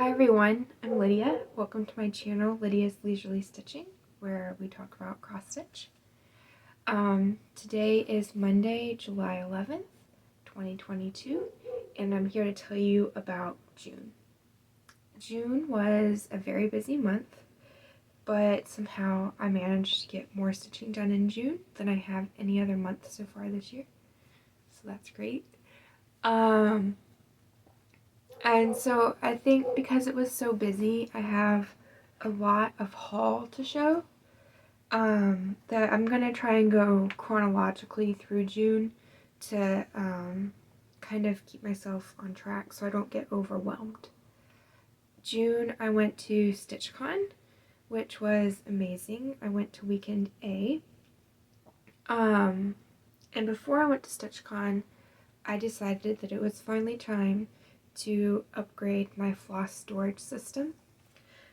Hi everyone, I'm Lydia. Welcome to my channel, Lydia's Leisurely Stitching, where we talk about cross stitch. Today is Monday, July 11th, 2022, and I'm here to tell you about June. June was a very busy month, but somehow I managed to get more stitching done in June than I have any other month so far this year, so that's great. And so I think because it was so busy, I have a lot of haul to show. That I'm going to try and go chronologically through June to kind of keep myself on track so I don't get overwhelmed. June I went to Stitchcon, which was amazing. I went to weekend A. And before I went to Stitchcon, I decided that it was finally time to upgrade my floss storage system.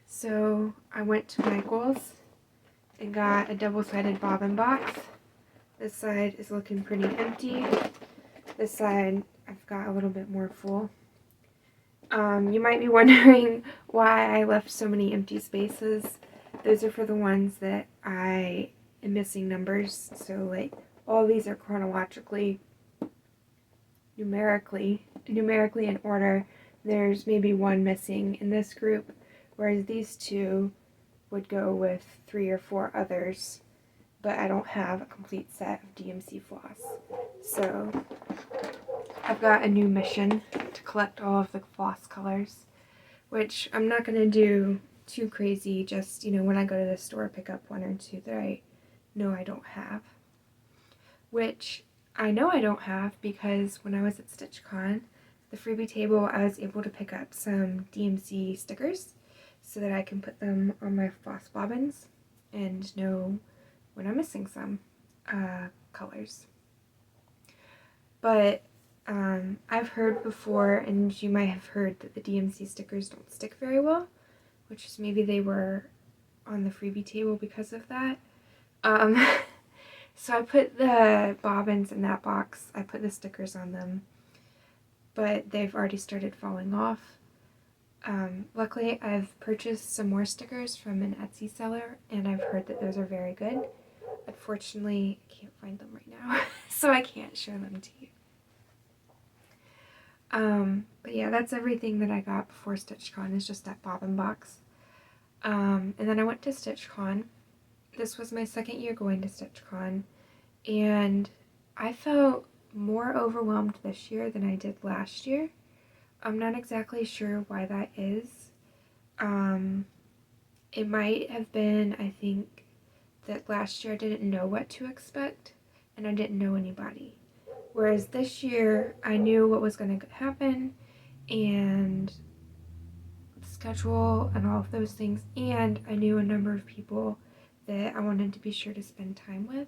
So I went to Michael's and got a double-sided bobbin box. This side is looking pretty empty. This side I've got a little bit more full. You might be wondering why I left so many empty spaces. Those are for the ones that I am missing numbers. So like all these are chronologically, numerically in order. There's maybe one missing in this group, whereas these two would go with 3 or 4 others, but I don't have a complete set of DMC floss. So I've got a new mission to collect all of the floss colors, which I'm not going to do too crazy, just, when I go to the store, pick up 1 or 2 that I know I don't have. Which I know I don't have because when I was at Stitchcon, the freebie table, I was able to pick up some DMC stickers so that I can put them on my floss bobbins and know when I'm missing some colors. But I've heard before, and you might have heard, that the DMC stickers don't stick very well, which is maybe they were on the freebie table because of that. So I put the bobbins in that box. I put the stickers on them, but they've already started falling off. Luckily, I've purchased some more stickers from an Etsy seller, and I've heard that those are very good. Unfortunately, I can't find them right now, so I can't show them to you. But yeah, that's everything that I got before Stitchcon, is just that bobbin box. And then I went to Stitchcon. This was my second year going to Stitchcon, and I felt more overwhelmed this year than I did last year. I'm not exactly sure why that is. It might have been, I think, that last year I didn't know what to expect, and I didn't know anybody. Whereas this year, I knew what was going to happen, and the schedule, and all of those things, and I knew a number of people that I wanted to be sure to spend time with.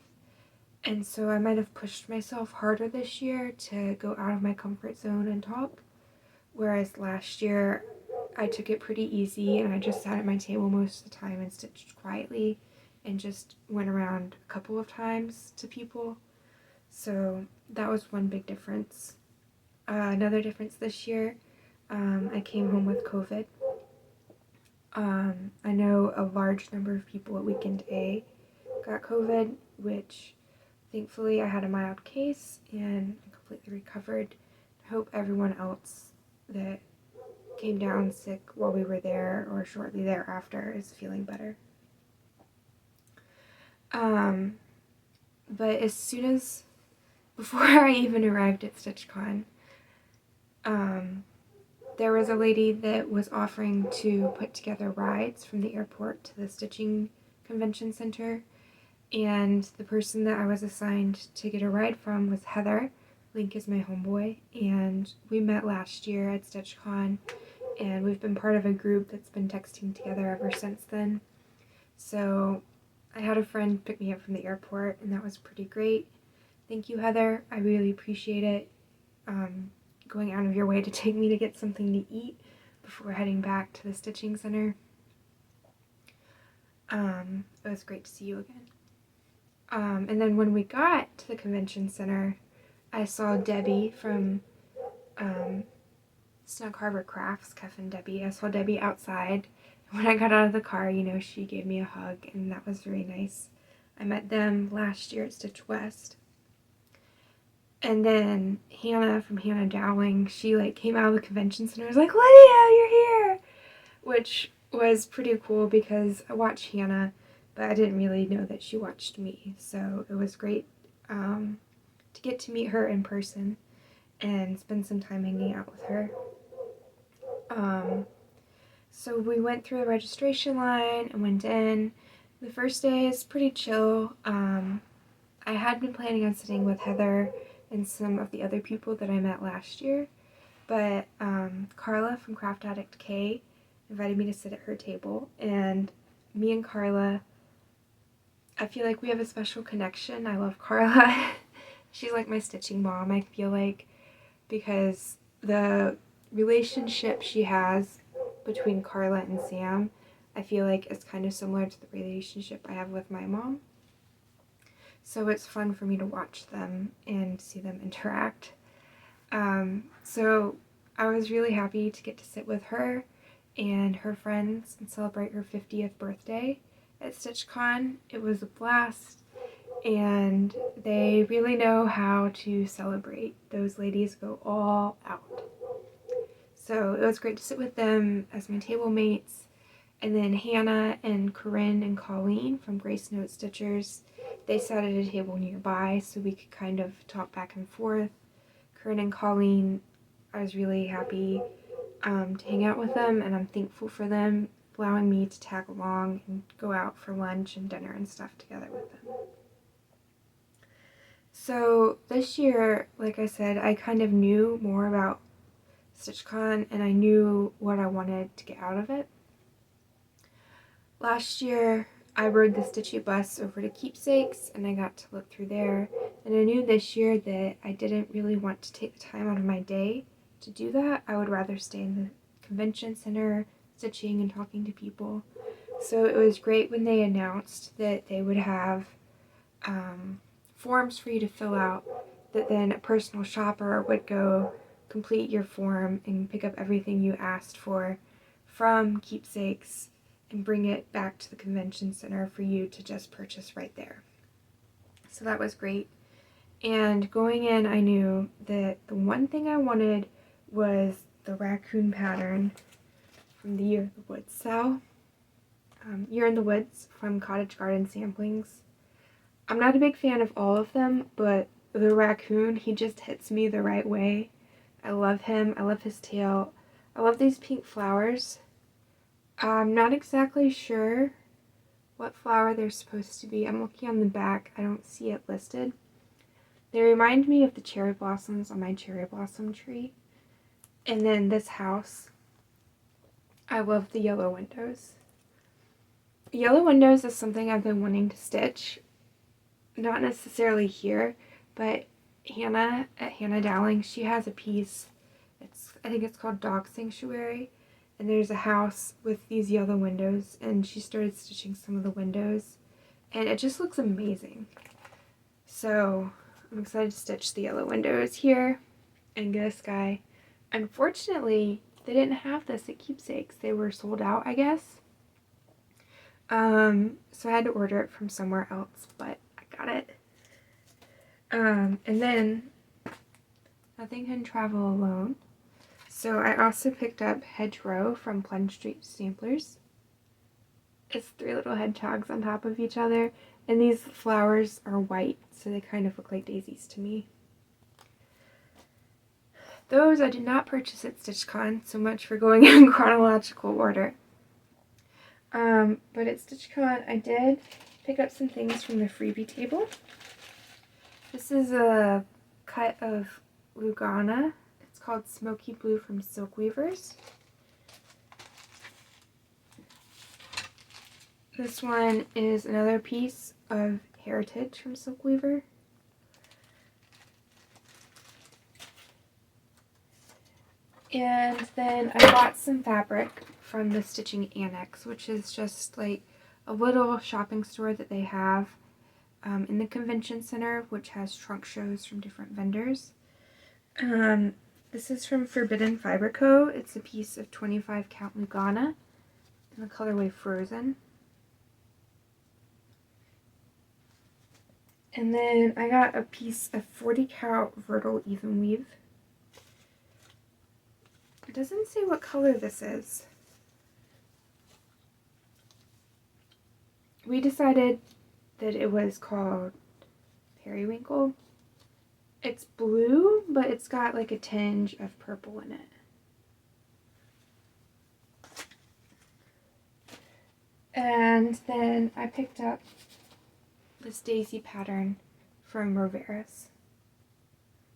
And so I might have pushed myself harder this year to go out of my comfort zone and talk. Whereas last year, I took it pretty easy and I just sat at my table most of the time and stitched quietly and just went around a couple of times to people. So that was one big difference. Another difference this year, I came home with COVID. I know a large number of people at weekend A got COVID, which thankfully I had a mild case and completely recovered. I hope everyone else that came down sick while we were there or shortly thereafter is feeling better. But as soon as, before I even arrived at Stitchcon, there was a lady that was offering to put together rides from the airport to the stitching convention center, and the person that I was assigned to get a ride from was Heather. Link is my homeboy, and we met last year at Stitchcon, and we've been part of a group that's been texting together ever since then. So I had a friend pick me up from the airport, and that was pretty great. Thank you, Heather. I really appreciate it. Going out of your way to take me to get something to eat before heading back to the stitching center. It was great to see you again. And then when we got to the convention center, I saw Debbie from Snug Harbor Crafts, Kev and Debbie. I saw Debbie outside. When I got out of the car, you know, she gave me a hug, and that was very nice. I met them last year at Stitch West. And then Hannah from Hannah Dowling, she like came out of the convention center and was like, Lydia, you're here! Which was pretty cool because I watched Hannah, but I didn't really know that she watched me. So it was great to get to meet her in person and spend some time hanging out with her. So we went through the registration line and went in. The first day is pretty chill. I had been planning on sitting with Heather and some of the other people that I met last year, but Carla from Craft Addict K invited me to sit at her table, and me and Carla, I feel like we have a special connection. I love Carla. She's like my stitching mom, I feel like, because the relationship she has between Carla and Sam, I feel like is kind of similar to the relationship I have with my mom. So it's fun for me to watch them and see them interact. So I was really happy to get to sit with her and her friends and celebrate her 50th birthday at Stitchcon. It was a blast, and they really know how to celebrate. Those ladies go all out. So it was great to sit with them as my table mates. And then Hannah and Corinne and Colleen from Grace Note Stitchers, they sat at a table nearby so we could kind of talk back and forth. Corinne and Colleen, I was really happy to hang out with them, and I'm thankful for them allowing me to tag along and go out for lunch and dinner and stuff together with them. So this year, like I said, I kind of knew more about Stitchcon and I knew what I wanted to get out of it. Last year, I rode the Stitchy bus over to Keepsakes and I got to look through there, and I knew this year that I didn't really want to take the time out of my day to do that. I would rather stay in the convention center stitching and talking to people. So it was great when they announced that they would have forms for you to fill out, that then a personal shopper would go complete your form and pick up everything you asked for from Keepsakes and bring it back to the convention center for you to just purchase right there. So that was great. And going in, I knew that the one thing I wanted was the raccoon pattern from the Year in the Woods Sal. Year in the Woods from Cottage Garden Samplings. I'm not a big fan of all of them, but the raccoon, he just hits me the right way. I love him. I love his tail. I love these pink flowers. I'm not exactly sure what flower they're supposed to be. I'm looking on the back. I don't see it listed. They remind me of the cherry blossoms on my cherry blossom tree. And then this house, I love the yellow windows. Yellow windows is something I've been wanting to stitch. Not necessarily here, but Hannah at Hannah Dowling, she has a piece. I think it's called Dog Sanctuary. And there's a house with these yellow windows, and she started stitching some of the windows, and it just looks amazing. So I'm excited to stitch the yellow windows here and get a sky. Unfortunately, they didn't have this at Keepsakes. They were sold out, I guess. So I had to order it from somewhere else, but I got it. And then Nothing Can Travel Alone. So I also picked up Hedgerow from Plunge Street Stamplers. It's 3 little hedgehogs on top of each other, and these flowers are white, so they kind of look like daisies to me. Those I did not purchase at Stitchcon, so much for going in chronological order. But at Stitchcon I did pick up some things from the freebie table. This is a cut of Lugana. It's called Smoky Blue from Silk Weavers. This one is another piece of Heritage from Silk Weaver. And then I bought some fabric from the Stitching Annex, which is just like a little shopping store that they have in the convention center, which has trunk shows from different vendors. This is from Forbidden Fiber Co. It's a piece of 25 count lugana in the colorway Frozen. And then I got a piece of 40 count Vertical Even Weave. It doesn't say what color this is. We decided that it was called Periwinkle. It's blue, but it's got like a tinge of purple in it. And then I picked up this daisy pattern from Roveras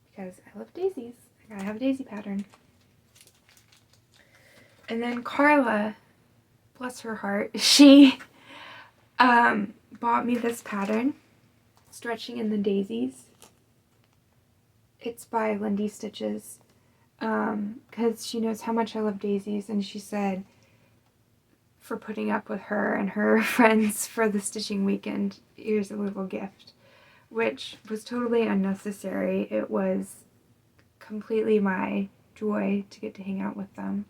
because I love daisies. I gotta have a daisy pattern. And then Carla, bless her heart, she bought me this pattern, Stretching in the Daisies. It's by Lindy Stitches, because she knows how much I love daisies, and she said for putting up with her and her friends for the stitching weekend, here's a little gift, which was totally unnecessary. It was completely my joy to get to hang out with them.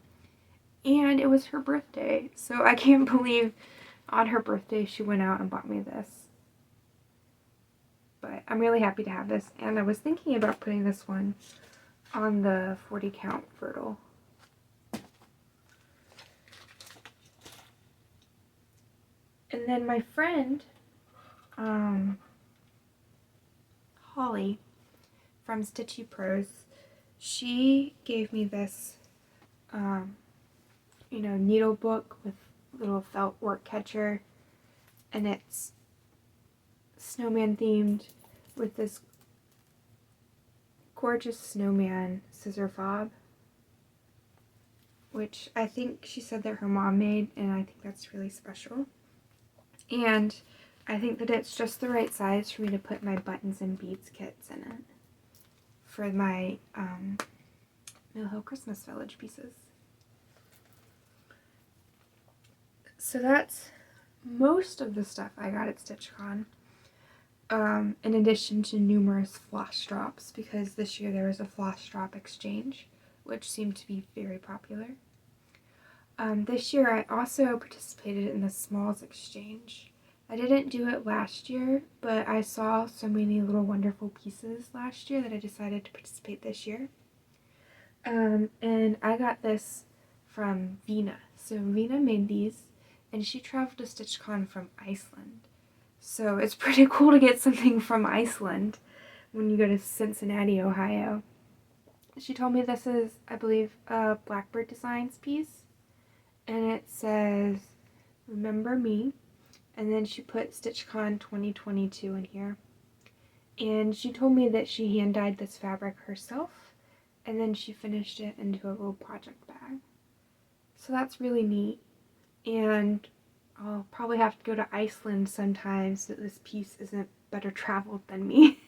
And it was her birthday, so I can't believe on her birthday she went out and bought me this. But I'm really happy to have this, and I was thinking about putting this one on the 40 count Vertical. And then my friend, Holly from Stitchy Pros, she gave me this, needle book with little felt work catcher, and it's snowman themed with this gorgeous snowman scissor fob, which I think she said that her mom made, and I think that's really special. And I think that it's just the right size for me to put my buttons and beads kits in it for my Mill Hill Christmas Village pieces. So that's most of the stuff I got at Stitchcon, in addition to numerous floss drops, because this year there was a floss drop exchange, which seemed to be very popular. This year I also participated in the Smalls exchange. I didn't do it last year, but I saw so many little wonderful pieces last year that I decided to participate this year. And I got this from Vina. So Vina made these, and she traveled to Stitchcon from Iceland. So it's pretty cool to get something from Iceland when you go to Cincinnati, Ohio. She told me this is, I believe, a Blackbird Designs piece. And it says, "Remember me." And then she put Stitchcon 2022 in here. And she told me that she hand dyed this fabric herself, and then she finished it into a little project bag. So that's really neat. And I'll probably have to go to Iceland sometime so that this piece isn't better traveled than me.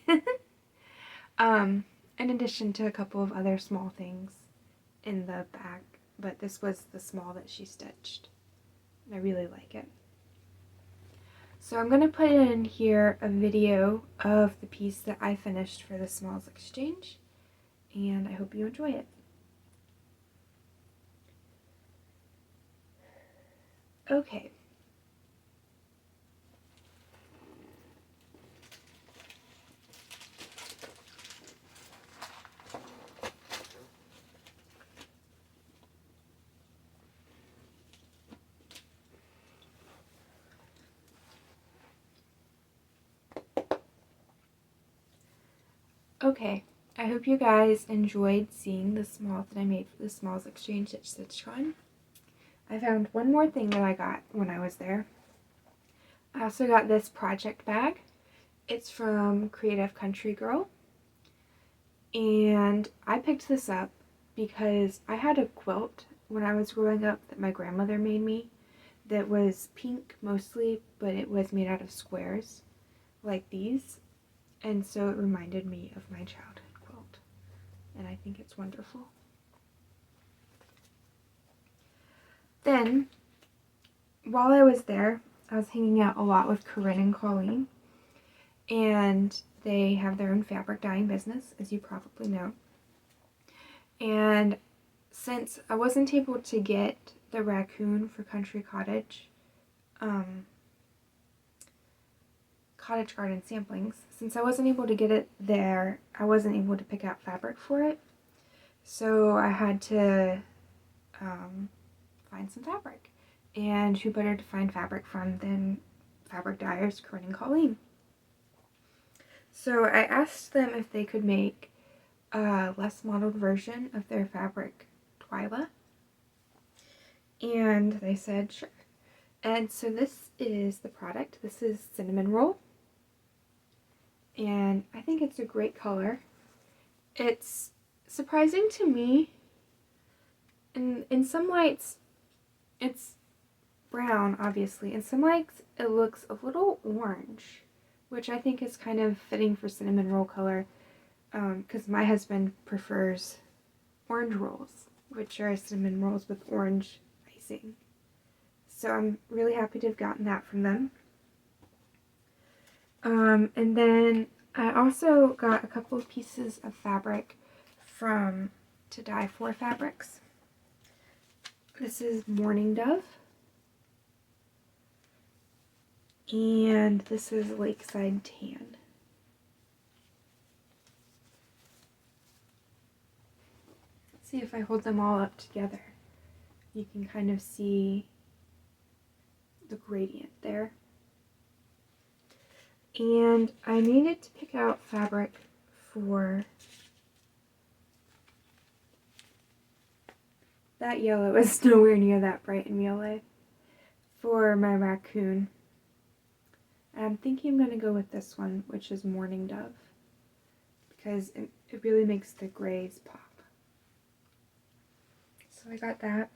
In addition to a couple of other small things in the bag, but this was the small that she stitched. I really like it. So I'm going to put in here a video of the piece that I finished for the Smalls exchange, and I hope you enjoy it. Okay. Okay, I hope you guys enjoyed seeing the Smalls that I made for the Smalls exchange at Stitchcon. I found one more thing that I got when I was there. I also got this project bag. It's from Creative Country Girl. And I picked this up because I had a quilt when I was growing up that my grandmother made me that was pink mostly, but it was made out of squares like these. And so it reminded me of my childhood quilt. And I think it's wonderful. Then, while I was there, I was hanging out a lot with Corinne and Colleen. And they have their own fabric dyeing business, as you probably know. And since I wasn't able to get the raccoon for Country Cottage, Cottage Garden samplings, since I wasn't able to get it there, I wasn't able to pick out fabric for it. So I had to find some fabric. And who better to find fabric from than fabric dyers Corinne and Colleen. So I asked them if they could make a less modeled version of their fabric Twyla. And they said sure. And so this is the product. This is Cinnamon Roll. And I think it's a great color. It's surprising to me. In some lights, it's brown, obviously. In some lights, it looks a little orange, which I think is kind of fitting for cinnamon roll color, because my husband prefers orange rolls, which are cinnamon rolls with orange icing. So I'm really happy to have gotten that from them. And then I also got a couple of pieces of fabric from To Dye For Fabrics. This is Morning Dove. And this is Lakeside Tan. Let's see if I hold them all up together. You can kind of see the gradient there. And I needed to pick out fabric for that yellow. Is nowhere near that bright in real life. For my raccoon. I'm thinking I'm going to go with this one, which is Morning Dove, because it really makes the grays pop. So I got that.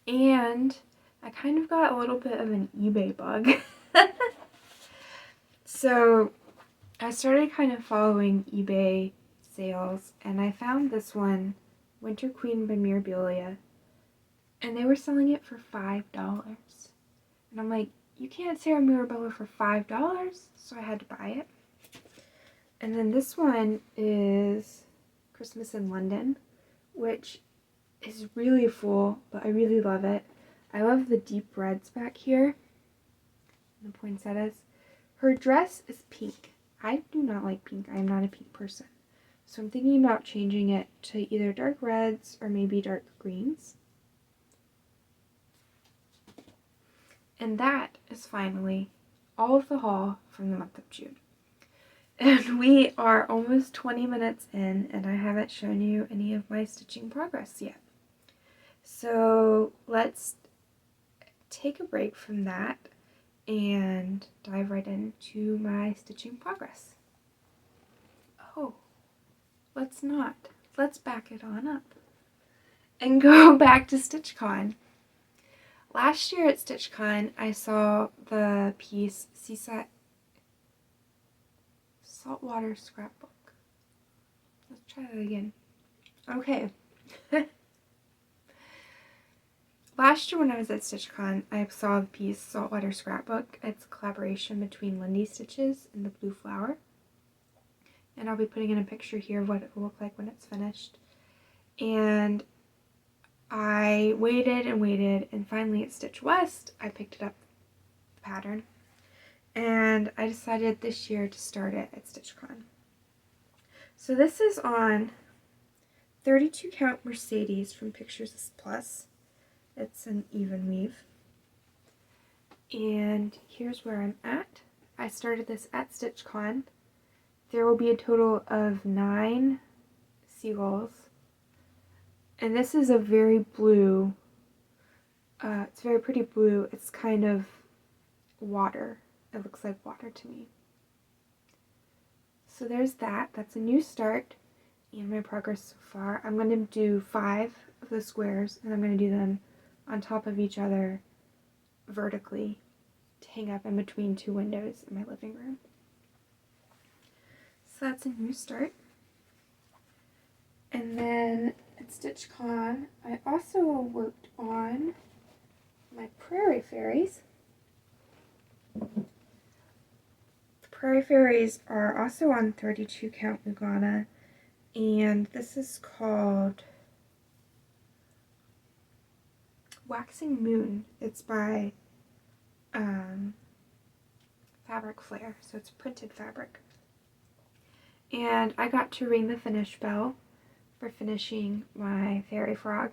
And I kind of got a little bit of an eBay bug. So I started kind of following eBay sales, and I found this one, Winter Queen by Mirabilia, and they were selling it for $5. And I'm like, you can't sell a Mirabilia for $5, so I had to buy it. And then this one is Christmas in London, which is really full, but I really love it. I love the deep reds back here, the poinsettias. Her dress is pink. I do not like pink. I am not a pink person. So I'm thinking about changing it to either dark reds or maybe dark greens. And that is finally all of the haul from the month of June. And we are almost 20 minutes in, and I haven't shown you any of my stitching progress yet. So let's take a break from that and dive right into my stitching progress. Oh, let's not. Let's back it on up and go back to Stitchcon. Last year at Stitchcon, I saw the piece Saltwater Scrapbook. Let's try that again. Okay. Last year when I was at Stitchcon, I saw the piece Saltwater Scrapbook. It's a collaboration between Lindy Stitches and the Blue Flower. And I'll be putting in a picture here of what it will look like when it's finished. And I waited and waited, and finally at Stitch West, I picked it up, the pattern. And I decided this year to start it at Stitchcon. So this is on 32 count Mercedes from Pictures Plus. It's an even weave. And here's where I'm at. I started this at Stitchcon. There will be a total of 9 seagulls. And this is a very blue, it's very pretty blue. It's kind of water. It looks like water to me. So there's that. That's a new start in my progress so far. I'm going to do 5 of the squares, and I'm going to do them on top of each other vertically to hang up in between 2 windows in my living room. So that's a new start. And then at Stitchcon, I also worked on my Prairie Fairies. The Prairie Fairies are also on 32 count lugana, and this is called Waxing Moon. It's by Fabric Flare, so it's printed fabric. And I got to ring the finish bell for finishing my fairy frog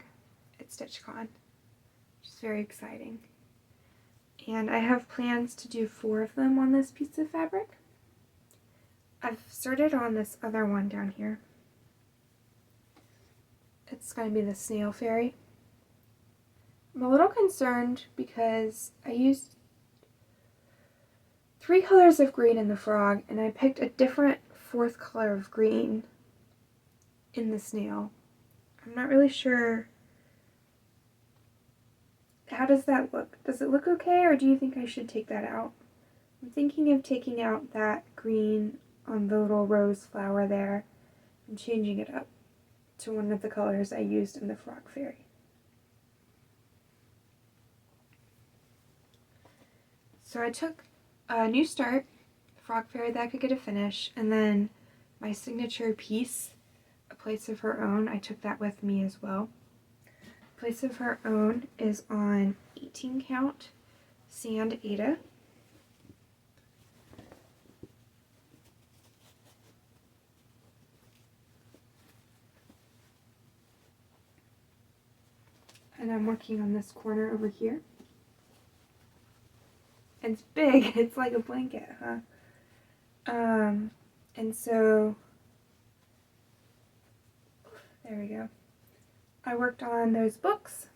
at Stitchcon, which is very exciting. And I have plans to do 4 of them on this piece of fabric. I've started on this other one down here. It's going to be the snail fairy. I'm a little concerned because I used 3 colors of green in the frog, and I picked a different 4th color of green in the snail. I'm not really sure. How does that look? Does it look okay, or do you think I should take that out? I'm thinking of taking out that green on the little rose flower there and changing it up to one of the colors I used in the frog fairy. So I took a New Start, frog fairy that I could get a finish, and then my signature piece, A Place of Her Own, I took that with me as well. Place of Her Own is on 18 count sand aida. And I'm working on this corner over here. It's big, it's like a blanket, huh? And so, there we go. I worked on those books.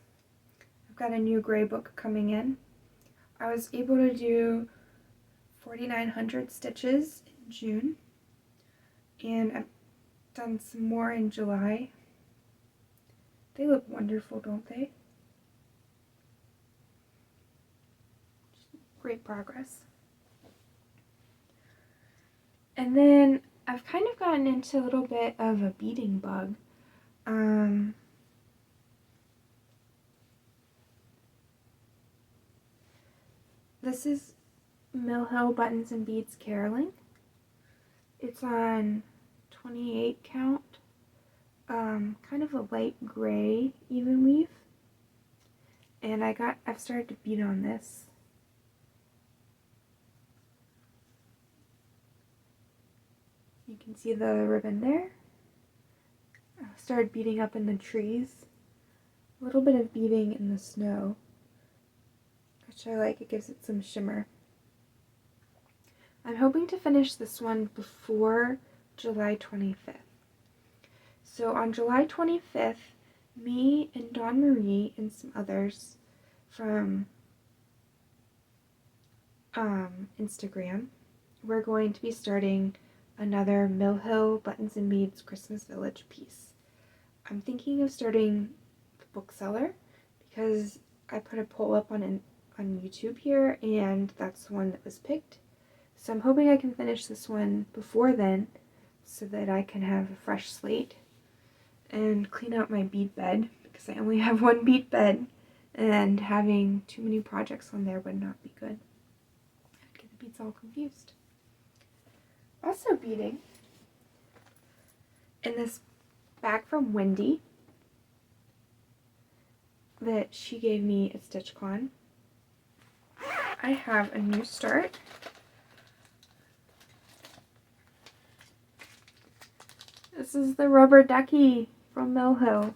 I've got a new gray book coming in. I was able to do 4,900 stitches in June, and I've done some more in July. They look wonderful, don't they? Great progress. And then I've kind of gotten into a little bit of a beading bug. This is Mill Hill Buttons and Beads Caroling. It's on 28 count, kind of a light gray even weave. And I've started to bead on this. You can see the ribbon there. I started beading up in the trees. A little bit of beading in the snow, which I like. It gives it some shimmer. I'm hoping to finish this one before July 25th. So on July 25th, me and Dawn Marie and some others from Instagram, we're going to be starting another Mill Hill Buttons and Beads Christmas Village piece. I'm thinking of starting the bookseller because I put a poll up on YouTube here, and that's the one that was picked. So I'm hoping I can finish this one before then so that I can have a fresh slate and clean out my bead bed, because I only have one bead bed, and having too many projects on there would not be good. I'd get the beads all confused. Also beading in this bag from Lindy that she gave me at Stitchcon, I have a New Start. This is the rubber ducky from Mill Hill.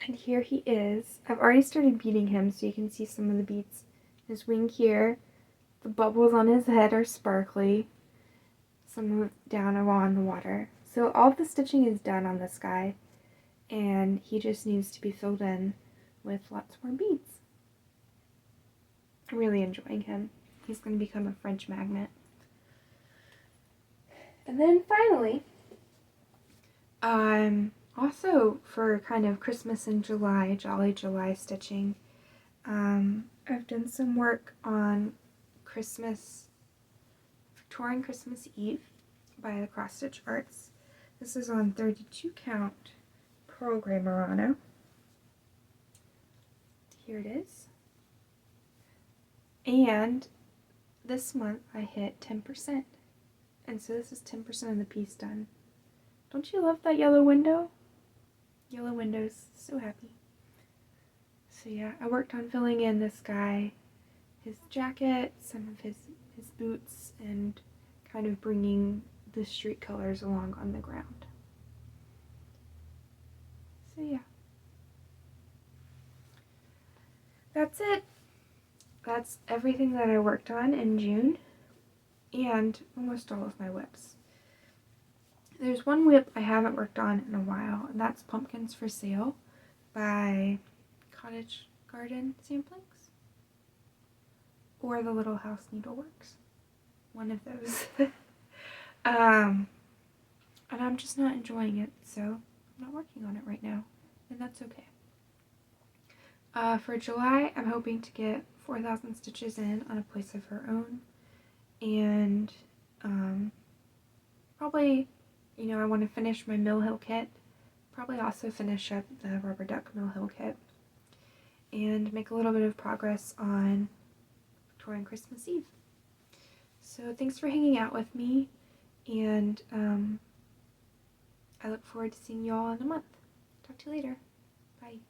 And here he is. I've already started beading him, so you can see some of the beads. His wing here, the bubbles on his head are sparkly. Some of it down along the water. So all of the stitching is done on this guy, and he just needs to be filled in with lots more beads. I'm really enjoying him. He's going to become a French magnet. And then finally, also for kind of Christmas in July, Jolly July stitching, I've done some work on Victorian Christmas Eve by the Cross Stitch Arts. This is on 32 count Pearl Gray Murano. Here it is. And this month I hit 10%. And so this is 10% of the piece done. Don't you love that yellow window? Yellow windows, so happy. So yeah, I worked on filling in this guy, his jacket, some of his boots, and kind of bringing the street colors along on the ground. So yeah. That's it. That's everything that I worked on in June, and almost all of my whips. There's one whip I haven't worked on in a while, and that's Pumpkins for Sale by Cottage Garden Samplings, or The Little House Needleworks. One of those. And I'm just not enjoying it, so I'm not working on it right now, and that's okay. For July, I'm hoping to get 4,000 stitches in on A Place of Her Own, and probably, I want to finish my Mill Hill kit, probably also finish up the Rubber Duck Mill Hill kit, and make a little bit of progress on Victorian Christmas Eve. So thanks for hanging out with me, and I look forward to seeing you all in a month. Talk to you later. Bye.